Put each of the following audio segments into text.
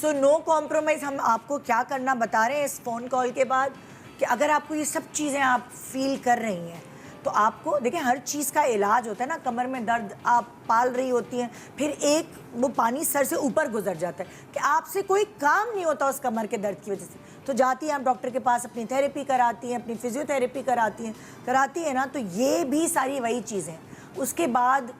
سو نو compromise. ہم آپ کو کیا کرنا بتا رہے ہیں اس فون کال کے بعد کہ اگر آپ کو یہ سب چیزیں آپ فیل کر رہی ہیں تو آپ کو دیکھیں ہر چیز کا علاج ہوتا ہے نا. کمر میں درد آپ پال رہی ہوتی ہیں, پھر ایک وہ پانی سر سے اوپر گزر جاتا ہے کہ آپ سے کوئی کام نہیں ہوتا اس کمر کے درد کی وجہ سے, تو جاتی ہیں آپ ڈاکٹر کے پاس, اپنی تھیراپی کراتی ہیں, اپنی فزیو تھیراپی کراتی ہیں نا. تو یہ بھی ساری وہی چیزیں. اس کے بعد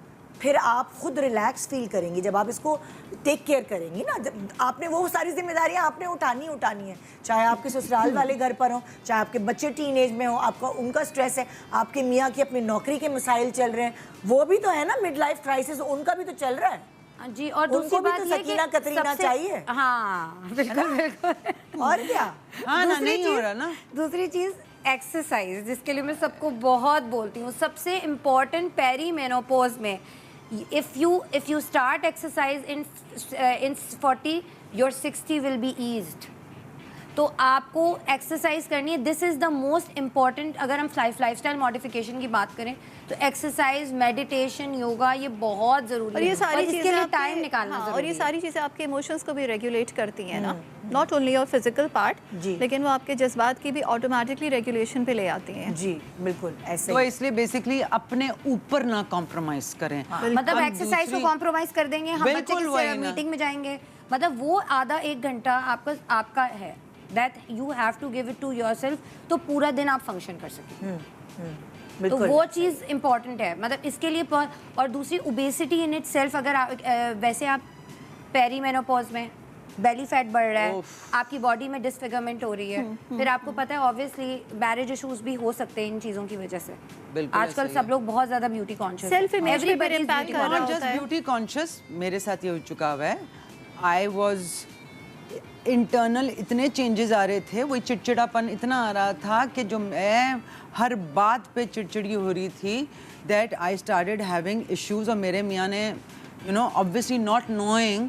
پھر آپ خود ریلیکس فیل کریں گی جب آپ اس کو ٹیک کیئر کریں گی نا. جب آپ نے وہ ساری ذمہ داریاں آپ نے اٹھانی ہیں, چاہے آپ کے سسرال والے گھر پر ہوں, چاہے آپ کے بچے ٹین ایج میں ہوں, آپ کا ان کا سٹریس ہے, آپ کے میاں کی اپنی نوکری کے مسائل چل رہے ہیں, وہ بھی تو ہے نا مڈ لائف کرائسس, ان کا بھی تو چل رہا ہے جی. اور ان کو دوسری بھی بات تو یہ کہ سکینہ کترینہ چاہیے. ہاں بالکل بالکل. اور کیا. ہاں نہیں ہو رہا نا. دوسری چیز ایکسرسائز, جس کے لیے میں سب کو بہت بولتی ہوں, سب سے امپورٹنٹ پیری مینوپوز میں if you start exercise in 40, your 60 will be eased. تو آپ کو ایکسرسائز کرنی ہے. دس از دا موسٹ امپورٹنٹ. اگر ہم لائف اسٹائل ماڈیفیکیشن کی بات کریں تو ایکسرسائز, میڈیٹیشن, یوگا, یہ بہت ضروری ہے. اور یہ ساری اس کے چیزیں لیے آپ ٹائم نکالنا ضروری ہے. اور یہ ساری چیزیں آپ کے ایموشنس کو بھی ریگولیٹ کرتی ہیں نا, ناٹ اونلی اور فزیکل پارٹ, لیکن وہ آپ کے جذبات کی بھی آٹومیٹکلی ریگولیشن پہ لے آتی ہیں. جی بالکل ایسے. تو اس لیے بیسکلی اپنے اوپر نہ کمپرومائز کریں. مطلب ایکسرسائز کو کمپرومائز کر دیں گے, ہم بچے کی میٹنگ میں جائیں گے, مطلب وہ آدھا ایک گھنٹہ آپ کا ہے, that you have to give it to yourself, تو پورا دن آپ فنکشن کر سکیں. تو وہ چیز امپورٹنٹ ہے. مطلب اس کے لیے. اور دوسری اوبیسٹی ان اٹ سیلف, اگر ویسے آپ پیری مینوپوز میں بیلی فیٹ بڑھ رہا ہے, آپ کی باڈی میں ڈسفیگرمنٹ ہو رہی ہے, پھر آپ کو پتہ ہے آبویسلی میرج ایشوز بھی ہو سکتے ہیں ان چیزوں کی وجہ سے. آج کل سب لوگ بہت زیادہ بیوٹی کانشیس, سیلف امیج پہ بھی امپیکٹ کر رہا ہوتا ہے. بیوٹی کانشیس میرے ساتھ یہ ہو چکا ہوا ہے. آئی واز انٹرنل اتنے چینجز آ رہے تھے, وہی چڑچڑاپن اتنا آ رہا تھا کہ جو میں ہر بات پہ چڑچڑی ہو رہی تھی, that I started having issues. اور میرے میاں نے obviously not knowing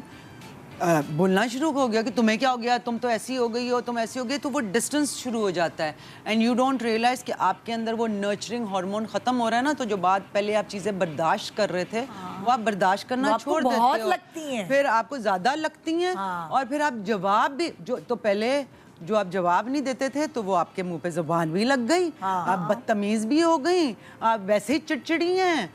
بولنا شروع ہو گیا کہ تمہیں کیا ہو گیا, تم تو ایسی ہو گئی ہو, تم ایسی ہو گئی. تو وہ ڈسٹینس شروع ہو جاتا ہے, اینڈ یو ڈونٹ ریئلائز کہ آپ کے اندر وہ نرچرنگ ہارمون ختم ہو رہا ہے نا. تو جو بات پہلے آپ چیزیں برداشت کر رہے تھے, وہ آپ برداشت کرنا چھوڑ دیتے ہو, بہت لگتی ہیں, پھر آپ کو زیادہ لگتی ہیں. اور پھر آپ جواب بھی, جو تو پہلے جو آپ جواب نہیں دیتے تھے تو وہ آپ کے منہ پہ زبان بھی لگ گئی, آپ بدتمیز بھی ہو گئی, آپ ویسے ہی چڑچڑی ہیں.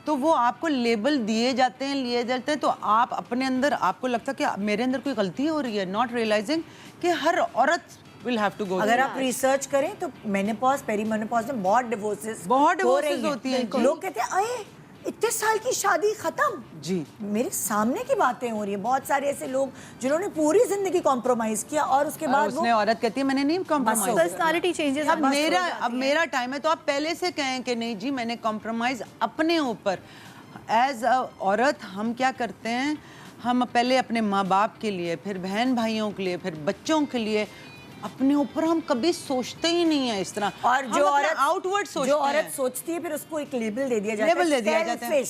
تو وہ آپ کو لیبل دیے جاتے ہیں, تو آپ اپنے اندر, آپ کو لگتا ہے کہ میرے اندر کوئی غلطی ہو رہی ہے, ناٹ ریئلائزنگ کہ ہر عورت will have to go. اگر آپ ریسرچ کریں تو مینوپاز, پیری مینوپاز میں بہت ڈیورسز ہوتی ہیں. لوگ کہتے ہیں اے اتنے سال کی شادی ختم. جی میرے سامنے کی باتیں ہو رہی ہیں. بہت سارے ایسے لوگ جنہوں نے پوری زندگی کمپرومائز کیا, اور اس کے بعد اس نے عورت کہتی ہے میں نے نہیں کمپرومائز. Personality changes. اب میرا ٹائم ہے, تو آپ پہلے سے کہیں کہ نہیں جی میں نے کمپرومائز اپنے اوپر. ایز اے عورت ہم کیا کرتے ہیں, ہم پہلے اپنے ماں باپ کے لیے, پھر بہن بھائیوں کے لیے, پھر بچوں کے لیے, اپنے اوپر ہم کبھی سوچتے ہی نہیں ہیں اس طرح. اور جو عورت آؤٹ ورڈ سوچتی ہے پھر اس کو ایک لیبل دے دیا جاتا ہے,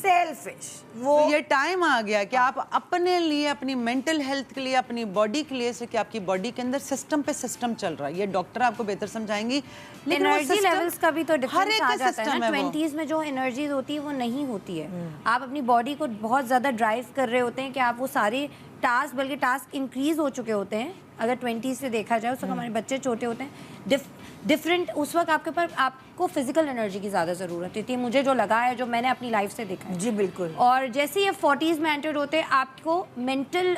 سیلفش. وہ یہ ٹائم آ گیا کہ آپ اپنے لیے, اپنی مینٹل ہیلتھ کے لیے, اپنی باڈی کے لیے, کہ آپ کی باڈی کے اندر سسٹم پہ سسٹم چل رہا ہے. یہ ڈاکٹر آپ کو بہتر سمجھائیں گی, لیکن انرجی لیولز کا بھی تو ڈفرنس آ جاتا ہے نا. 20s میں جو انرجیز ہوتی ہے وہ نہیں ہوتی ہے. آپ اپنی باڈی کو بہت زیادہ ڈرائیو کر رہے ہوتے ہیں کہ آپ وہ سارے ٹاسک, بلکہ ٹاسک انکریز ہو چکے ہوتے ہیں. اگر 20s سے دیکھا جائے, اس وقت ہمارے بچے چھوٹے ہوتے ہیں, ڈفرینٹ. اس وقت آپ کے اوپر آپ کو فزیکل انرجی کی زیادہ ضرورت ہوتی ہے. مجھے جو لگا ہے, جو میں نے اپنی لائف سے دیکھا ہے. جی بالکل. اور جیسے یہ 40s میں انٹر ہوتے ہیں, آپ کو مینٹل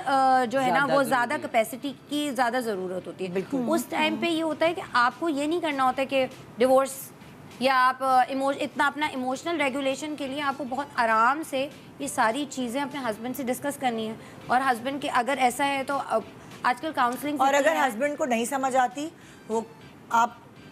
جو ہے نا وہ زیادہ کیپیسٹی کی زیادہ ضرورت ہوتی ہے. اس ٹائم پہ یہ ہوتا ہے کہ آپ کو یہ نہیں کرنا ہوتا ہے کہ ڈیورس, یا آپ اتنا اپنا ایموشنل ریگولیشن کے لیے آپ کو بہت آرام سے یہ ساری چیزیں اپنے ہسبینڈ سے ڈسکس کرنی ہے. اور ہسبینڈ کے اگر ایسا ہے تو آج کل کاؤنسلنگ, اور اگر ہسبینڈ کو نہیں سمجھ آتی, وہ آپ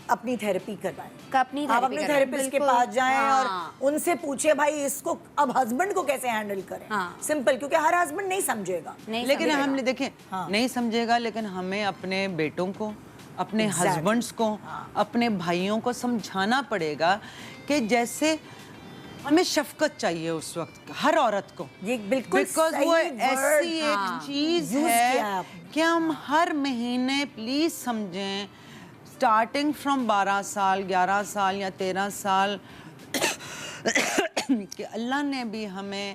اپنی تھیراپی کروائیں, آپ اپنے تھیراپسٹ کے پاس جائیں اور ان سے پوچھیں بھائی اس کو اب ہسبینڈ کو کیسے ہینڈل کریں. سمپل, کیونکہ ہر ہسبینڈ نہیں سمجھے گا. لیکن ہم نے دیکھیں نہیں سمجھے گا, لیکن ہمیں اپنے بیٹوں کو, اپنے ہسبینڈس کو, اپنے بھائیوں کو سمجھانا پڑے گا کہ جیسے ہمیں شفقت چاہیے اس وقت ہر عورت کو. یہ بالکل بیکاز وہ ایسی ایک چیز ہے کہ ہم ہر مہینے پلیز سمجھیں, اسٹارٹنگ فرام 12 سال, 11 سال یا 13 سال, کہ اللہ نے بھی ہمیں